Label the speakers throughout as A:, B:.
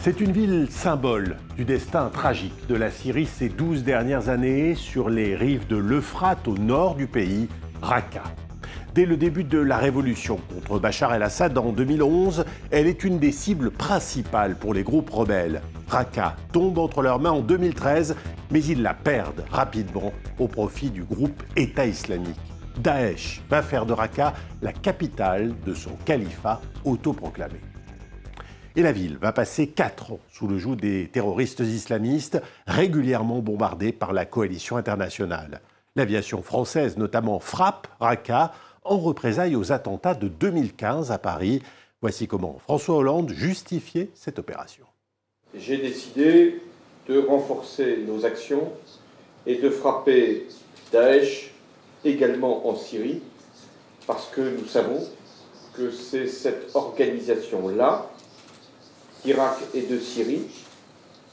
A: C'est une ville symbole du destin tragique de la Syrie ces 12 dernières années sur les rives de l'Euphrate au nord du pays, Raqqa. Dès le début de la révolution contre Bachar el-Assad en 2011, elle est une des cibles principales pour les groupes rebelles. Raqqa tombe entre leurs mains en 2013, mais ils la perdent rapidement au profit du groupe État islamique. Daesh va faire de Raqqa la capitale de son califat autoproclamé. Et la ville va passer 4 ans sous le joug des terroristes islamistes, régulièrement bombardés par la coalition internationale. L'aviation française notamment frappe Raqqa en représailles aux attentats de 2015 à Paris. Voici comment François Hollande justifiait cette opération.
B: J'ai décidé de renforcer nos actions et de frapper Daesh également en Syrie, parce que nous savons que c'est cette organisation-là, d'Irak et de Syrie,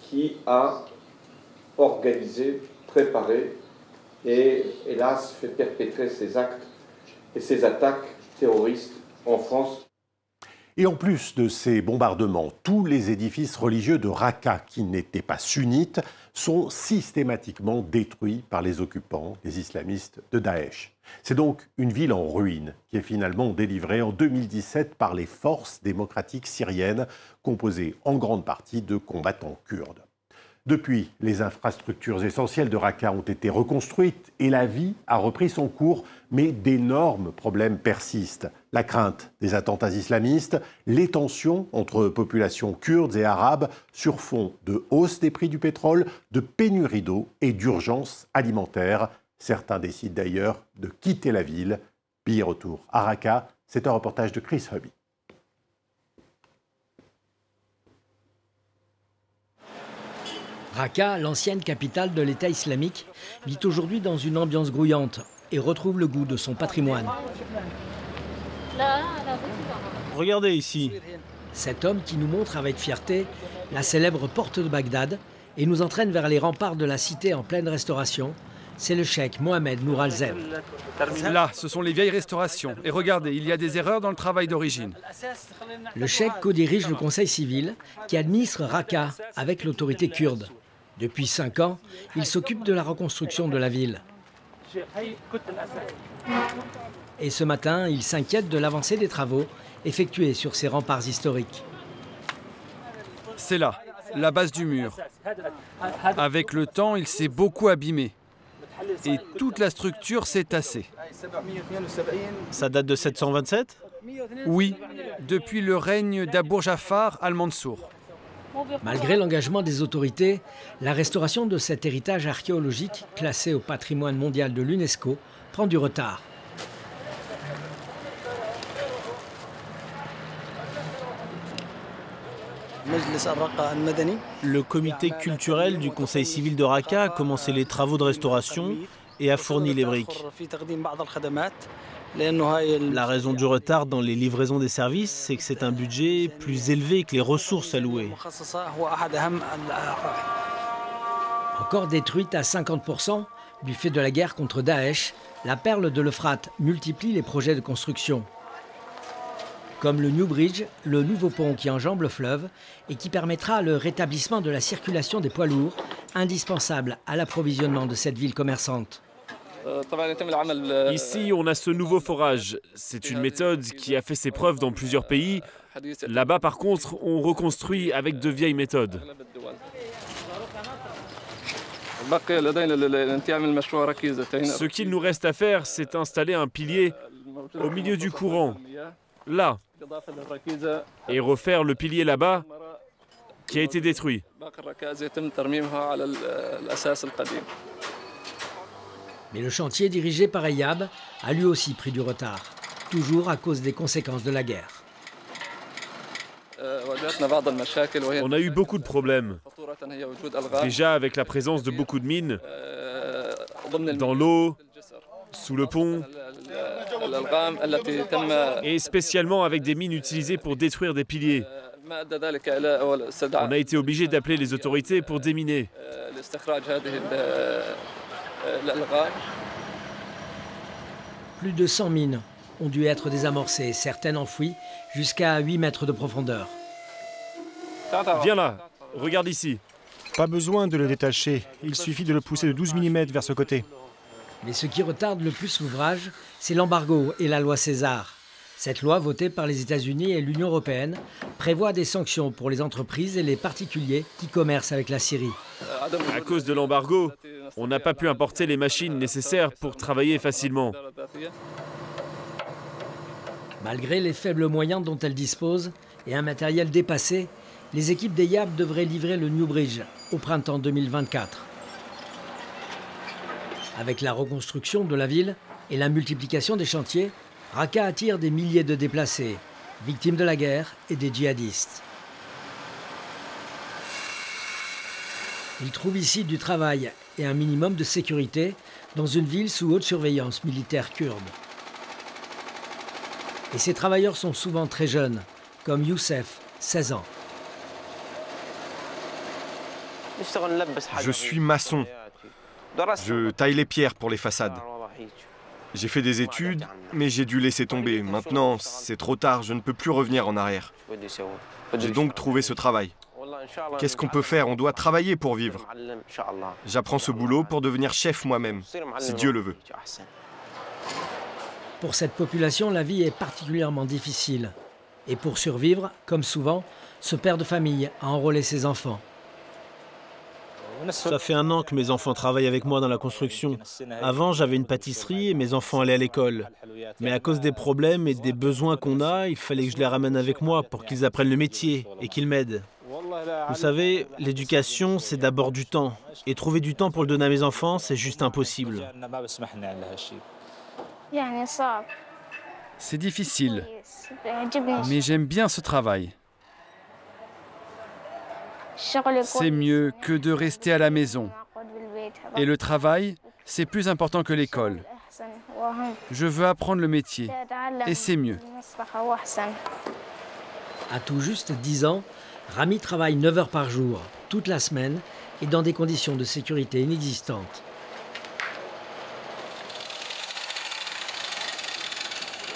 B: qui a organisé, préparé et, hélas, fait perpétrer ces actes et ces attaques terroristes en France.
A: Et en plus de ces bombardements, tous les édifices religieux de Raqqa, qui n'étaient pas sunnites, sont systématiquement détruits par les occupants, les islamistes de Daesh. C'est donc une ville en ruine qui est finalement délivrée en 2017 par les forces démocratiques syriennes, composées en grande partie de combattants kurdes. Depuis, les infrastructures essentielles de Raqqa ont été reconstruites et la vie a repris son cours, mais d'énormes problèmes persistent. La crainte des attentats islamistes, les tensions entre populations kurdes et arabes sur fond de hausse des prix du pétrole, de pénurie d'eau et d'urgence alimentaire. Certains décident d'ailleurs de quitter la ville. Billet retour à Raqqa, c'est un reportage de Chris Hubby.
C: Raqqa, l'ancienne capitale de l'État islamique, vit aujourd'hui dans une ambiance grouillante et retrouve le goût de son patrimoine.
D: Regardez ici.
C: Cet homme qui nous montre avec fierté la célèbre porte de Bagdad et nous entraîne vers les remparts de la cité en pleine restauration, c'est le cheikh Mohamed Nour Al-Zeb.
E: Là, ce sont les vieilles restaurations. Et regardez, il y a des erreurs dans le travail d'origine.
C: Le cheikh co-dirige le conseil civil qui administre Raqqa avec l'autorité kurde. Depuis 5 ans, il s'occupe de la reconstruction de la ville. Et ce matin, il s'inquiète de l'avancée des travaux effectués sur ces remparts historiques.
E: C'est là, la base du mur. Avec le temps, il s'est beaucoup abîmé. Et toute la structure s'est tassée.
D: Ça date de 727 ?
E: Oui, depuis le règne d'Abu Ja'far al-Mansour.
C: Malgré l'engagement des autorités, la restauration de cet héritage archéologique, classé au patrimoine mondial de l'UNESCO, prend du retard.
D: Le comité culturel du Conseil civil de Raqqa a commencé les travaux de restauration et a fourni les briques. La raison du retard dans les livraisons des services, c'est que c'est un budget plus élevé que les ressources allouées.
C: Encore détruite à 50% du fait de la guerre contre Daesh, la perle de l'Euphrate multiplie les projets de construction. Comme le New Bridge, le nouveau pont qui enjambe le fleuve et qui permettra le rétablissement de la circulation des poids lourds, indispensable à l'approvisionnement de cette ville commerçante.
F: Ici, on a ce nouveau forage. C'est une méthode qui a fait ses preuves dans plusieurs pays. Là-bas, par contre, on reconstruit avec de vieilles méthodes. Ce qu'il nous reste à faire, c'est installer un pilier au milieu du courant, là, et refaire le pilier là-bas qui a été détruit.
C: Mais le chantier dirigé par Ayyab a lui aussi pris du retard, toujours à cause des conséquences de la guerre.
F: On a eu beaucoup de problèmes. Déjà avec la présence de beaucoup de mines, dans l'eau, sous le pont, et spécialement avec des mines utilisées pour détruire des piliers. On a été obligé d'appeler les autorités pour déminer.
C: Plus de 100 mines ont dû être désamorcées, certaines enfouies jusqu'à 8 mètres de profondeur.
F: Viens là, regarde ici.
G: Pas besoin de le détacher, il suffit de le pousser de 12 mm vers ce côté.
C: Mais ce qui retarde le plus l'ouvrage, c'est l'embargo et la loi César. Cette loi, votée par les États-Unis et l'Union européenne, prévoit des sanctions pour les entreprises et les particuliers qui commercent avec la Syrie.
F: À cause de l'embargo, on n'a pas pu importer les machines nécessaires pour travailler facilement.
C: Malgré les faibles moyens dont elles disposent et un matériel dépassé, les équipes d'EYAB devraient livrer le New Bridge au printemps 2024. Avec la reconstruction de la ville et la multiplication des chantiers, Raqqa attire des milliers de déplacés, victimes de la guerre et des djihadistes. Ils trouvent ici du travail et un minimum de sécurité dans une ville sous haute surveillance militaire kurde. Et ces travailleurs sont souvent très jeunes, comme Youssef, 16 ans.
H: Je suis maçon. Je taille les pierres pour les façades. J'ai fait des études, mais j'ai dû laisser tomber. Maintenant, c'est trop tard, je ne peux plus revenir en arrière. J'ai donc trouvé ce travail. Qu'est-ce qu'on peut faire? On doit travailler pour vivre. J'apprends ce boulot pour devenir chef moi-même, si Dieu le veut.
C: Pour cette population, la vie est particulièrement difficile. Et pour survivre, comme souvent, ce père de famille a enrôlé ses enfants.
D: Ça fait 1 an que mes enfants travaillent avec moi dans la construction. Avant, j'avais une pâtisserie et mes enfants allaient à l'école. Mais à cause des problèmes et des besoins qu'on a, il fallait que je les ramène avec moi pour qu'ils apprennent le métier et qu'ils m'aident. Vous savez, l'éducation, c'est d'abord du temps. Et trouver du temps pour le donner à mes enfants, c'est juste impossible.
E: C'est difficile, mais j'aime bien ce travail. C'est mieux que de rester à la maison. Et le travail, c'est plus important que l'école. Je veux apprendre le métier, et c'est mieux.
C: À tout juste 10 ans, Rami travaille 9 heures par jour, toute la semaine, et dans des conditions de sécurité inexistantes.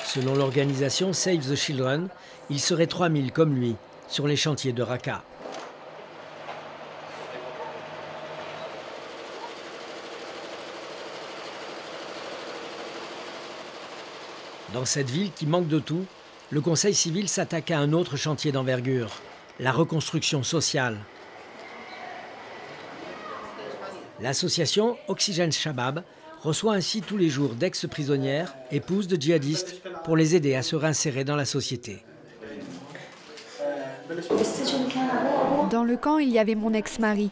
C: Selon l'organisation Save the Children, il serait 3000 comme lui sur les chantiers de Raqqa. Dans cette ville qui manque de tout, le Conseil civil s'attaque à un autre chantier d'envergure, la reconstruction sociale. L'association Oxygène Shabab reçoit ainsi tous les jours d'ex-prisonnières, épouses de djihadistes, pour les aider à se réinsérer dans la société.
I: Dans le camp, il y avait mon ex-mari.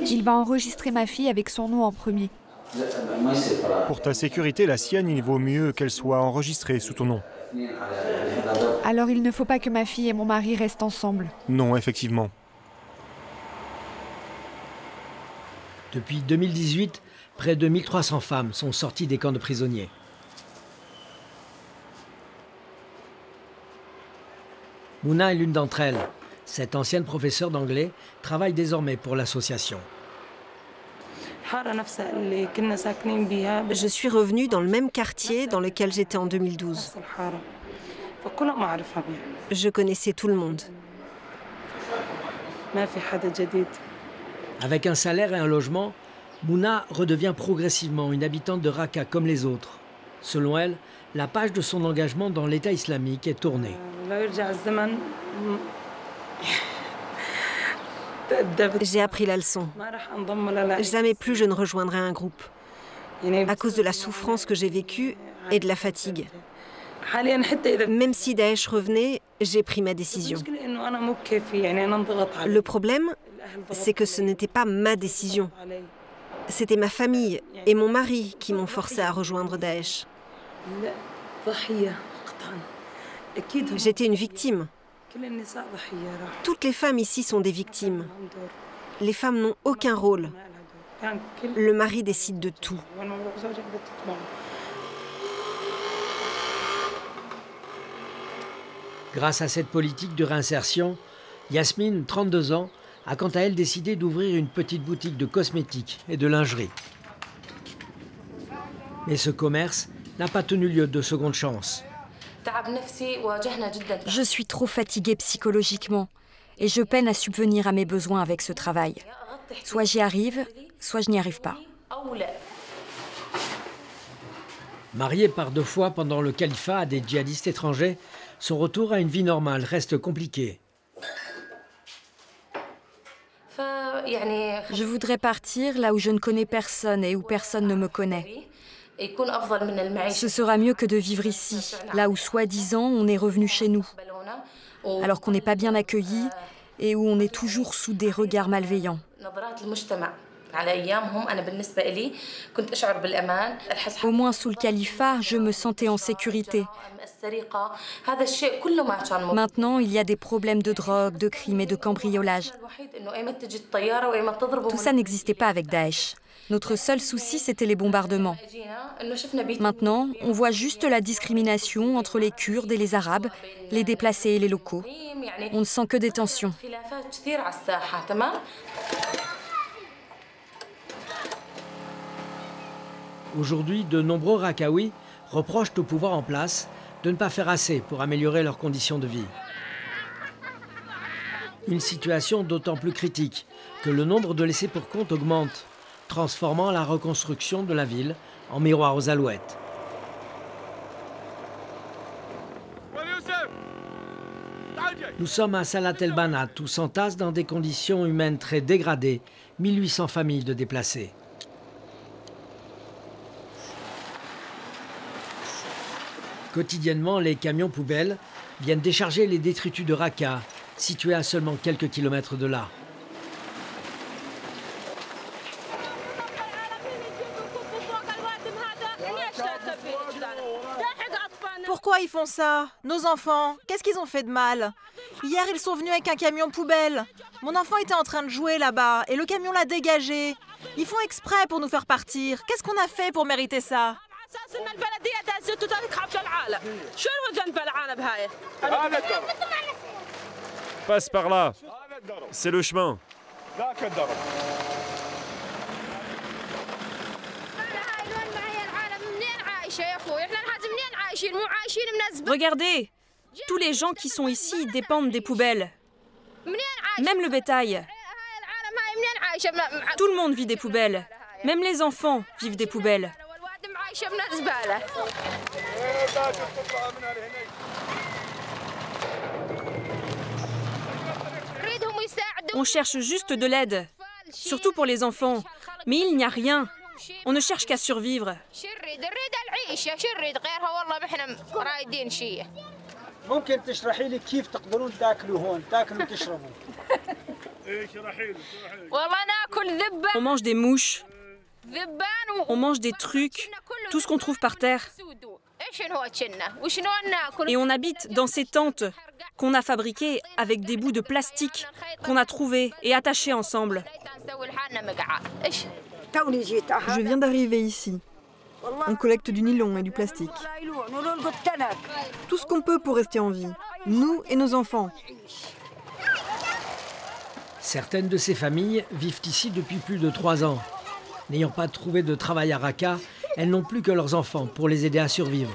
I: Il va enregistrer ma fille avec son nom en premier.
G: Pour ta sécurité, la sienne, il vaut mieux qu'elle soit enregistrée sous ton nom.
I: Alors il ne faut pas que ma fille et mon mari restent ensemble.
G: Non, effectivement.
C: Depuis 2018, près de 1300 femmes sont sorties des camps de prisonniers. Mouna est l'une d'entre elles. Cette ancienne professeure d'anglais travaille désormais pour l'association.
J: Je suis revenue dans le même quartier dans lequel j'étais en 2012. Je connaissais tout le monde.
C: Avec un salaire et un logement, Mouna redevient progressivement une habitante de Raqqa comme les autres. Selon elle, la page de son engagement dans l'État islamique est tournée.
J: J'ai appris la leçon. Jamais plus je ne rejoindrai un groupe. À cause de la souffrance que j'ai vécue et de la fatigue. Même si Daesh revenait, j'ai pris ma décision. Le problème, c'est que ce n'était pas ma décision. C'était ma famille et mon mari qui m'ont forcé à rejoindre Daesh. J'étais une victime. Toutes les femmes ici sont des victimes. Les femmes n'ont aucun rôle. Le mari décide de tout.
C: Grâce à cette politique de réinsertion, Yasmine, 32 ans, a quant à elle décidé d'ouvrir une petite boutique de cosmétiques et de lingerie. Mais ce commerce n'a pas tenu lieu de seconde chance.
K: Je suis trop fatiguée psychologiquement Et je peine à subvenir à mes besoins avec ce travail. Soit j'y arrive, soit je n'y arrive pas.
C: Marié par 2 fois pendant le califat à des djihadistes étrangers, son retour à une vie normale reste compliqué.
K: Je voudrais partir là où je ne connais personne et où personne ne me connaît. Ce sera mieux que de vivre ici, là où soi-disant on est revenu chez nous, alors qu'on n'est pas bien accueilli et où on est toujours sous des regards malveillants. Au moins sous le califat, je me sentais en sécurité. Maintenant, il y a des problèmes de drogue, de crimes et de cambriolage. Tout ça n'existait pas avec Daesh. Notre seul souci, c'était les bombardements. Maintenant, on voit juste la discrimination entre les Kurdes et les Arabes, les déplacés et les locaux. On ne sent que des tensions.
C: Aujourd'hui, de nombreux Raqaouis reprochent au pouvoir en place de ne pas faire assez pour améliorer leurs conditions de vie. Une situation d'autant plus critique que le nombre de laissés pour compte augmente, transformant la reconstruction de la ville en miroir aux alouettes. Nous sommes à Salat El Banat, où s'entassent dans des conditions humaines très dégradées 1800 familles de déplacés. Quotidiennement, les camions poubelles viennent décharger les détritus de Raqqa, situés à seulement quelques kilomètres de là.
L: Pourquoi ils font ça? Nos enfants, qu'est-ce qu'ils ont fait de mal? Hier, ils sont venus avec un camion poubelle. Mon enfant était en train de jouer là-bas et le camion l'a dégagé. Ils font exprès pour nous faire partir. Qu'est-ce qu'on a fait pour mériter ça?
F: Passe par là. C'est le chemin.
K: Regardez, tous les gens qui sont ici dépendent des poubelles. Même le bétail. Tout le monde vit des poubelles. Même les enfants vivent des poubelles. On cherche juste de l'aide, surtout pour les enfants. Mais il n'y a rien. On ne cherche qu'à survivre. On mange des mouches. On mange des trucs, tout ce qu'on trouve par terre. Et on habite dans ces tentes qu'on a fabriquées avec des bouts de plastique qu'on a trouvés et attachés ensemble.
M: Je viens d'arriver ici. On collecte du nylon et du plastique. Tout ce qu'on peut pour rester en vie, nous et nos enfants.
C: Certaines de ces familles vivent ici depuis plus de 3 ans. N'ayant pas trouvé de travail à Raqqa, elles n'ont plus que leurs enfants pour les aider à survivre.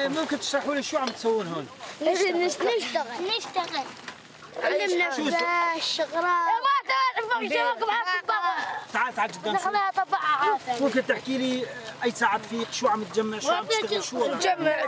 N: ممكن تشرحوا لي شو عم تسوون هون؟
O: نشتغل علمنا الشغرات
N: تعال قدام شوي. ممكن تحكي لي اي ساعة فيك شو عم تجمع شو عم تشتغل شو
O: نجمع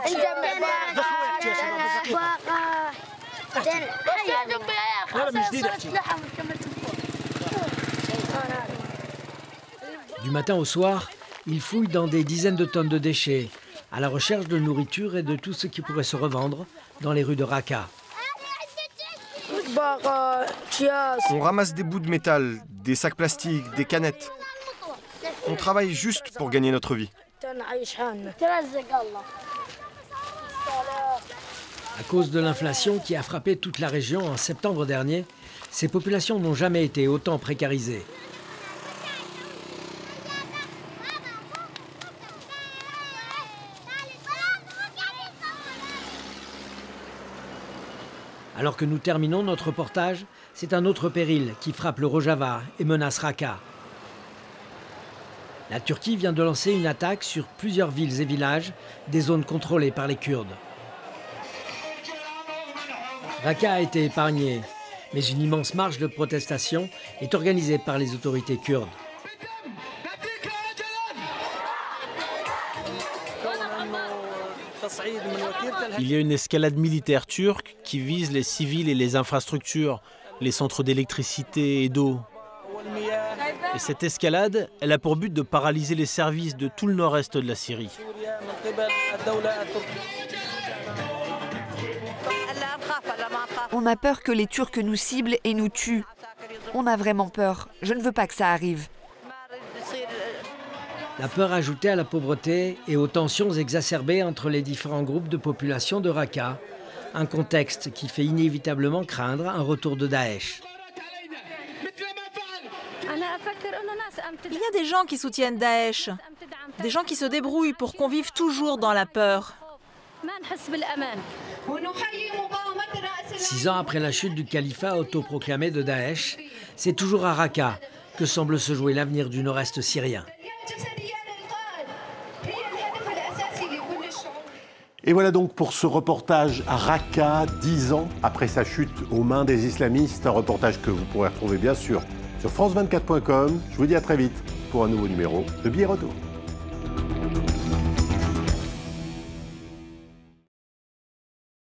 C: Du matin au soir, ils fouillent dans des dizaines de tonnes de déchets, à la recherche de nourriture et de tout ce qui pourrait se revendre dans les rues de Raqqa.
H: On ramasse des bouts de métal, des sacs plastiques, des canettes. On travaille juste pour gagner notre vie.
C: À cause de l'inflation qui a frappé toute la région en septembre dernier, ces populations n'ont jamais été autant précarisées. Alors que nous terminons notre reportage, c'est un autre péril qui frappe le Rojava et menace Raqqa. La Turquie vient de lancer une attaque sur plusieurs villes et villages, des zones contrôlées par les Kurdes. Raqqa a été épargnée, mais une immense marche de protestation est organisée par les autorités kurdes.
D: Il y a une escalade militaire turque qui vise les civils et les infrastructures, les centres d'électricité et d'eau. Et cette escalade, elle a pour but de paralyser les services de tout le nord-est de la Syrie.
I: On a peur que les Turcs nous ciblent et nous tuent. On a vraiment peur. Je ne veux pas que ça arrive.
C: La peur ajoutée à la pauvreté et aux tensions exacerbées entre les différents groupes de population de Raqqa, un contexte qui fait inévitablement craindre un retour de Daesh.
L: Il y a des gens qui soutiennent Daesh, des gens qui se débrouillent pour qu'on vive toujours dans la peur.
C: 6 ans après la chute du califat autoproclamé de Daesh, c'est toujours à Raqqa que semble se jouer l'avenir du nord-est syrien.
A: Et voilà donc pour ce reportage à Raqqa, 10 ans après sa chute aux mains des islamistes. Un reportage que vous pourrez retrouver bien sûr sur france24.com. Je vous dis à très vite pour un nouveau numéro de Billet Retour.